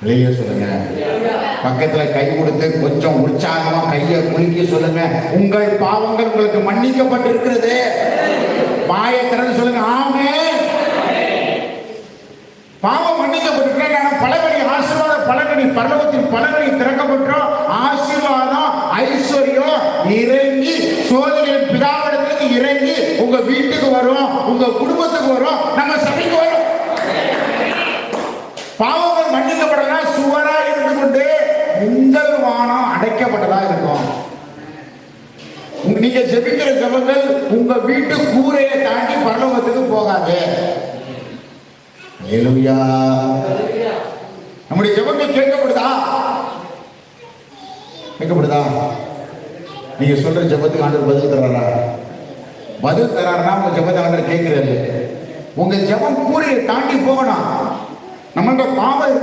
வெளியே சொல்லுங்க. பக்கத்துல கை கொடுத்து கொஞ்சம் உற்சாகமா கையை குலுக்கி சொல்லுங்க, உங்கள் பாவங்கள் உங்களுக்கு மன்னிக்கப்பட்டிருக்கிறது. வாயை திறந்து சொல்லுங்க, ஆமென். பாவம் மன்னிக்கப்பட்டிருக்கிறேன். பலகடி ஆசீர்வாத பலகடி பரலோகத்தின் பலகடி திறக்கப்பட்டோம். ஆசீர்வாதம் ஐஸ்வர்யம் இறங்கி சோதனையின் பிதாவிடத்துக்கு இறங்கி உங்க வீட்டுக்கு வரும், உங்க குடும்பத்துக்கு வரும், நம்ம சபைக்கு வரும். பாவங்கள் மன்னிக்கப்படலாம். சுவரா இருந்து கொண்டு உங்கள் வானம் அடைக்கப்பட்டதா இருக்கும். நீங்க ஜெபிக்கிற ஜெபங்கள் உங்க வீட்டு கூரையை தாண்டி பரலோகத்துக்கு போகாது. ஹல்லேலூயா. நம்முடைய ஜெபங்கள் கேட்கப்படுதா? கேட்கப்படுதா? நீங்க சொல்ற ஜெபத்துக்கு ஆண்டவர் பதில் தர்றாரா? பதில் தர்றாருன்னா உங்க ஜெபத்தை ஆண்டவர் கேட்கிறாரு. உங்க ஜெபம் கூரையை தாண்டி போகணும். நம்மளோட பாவம்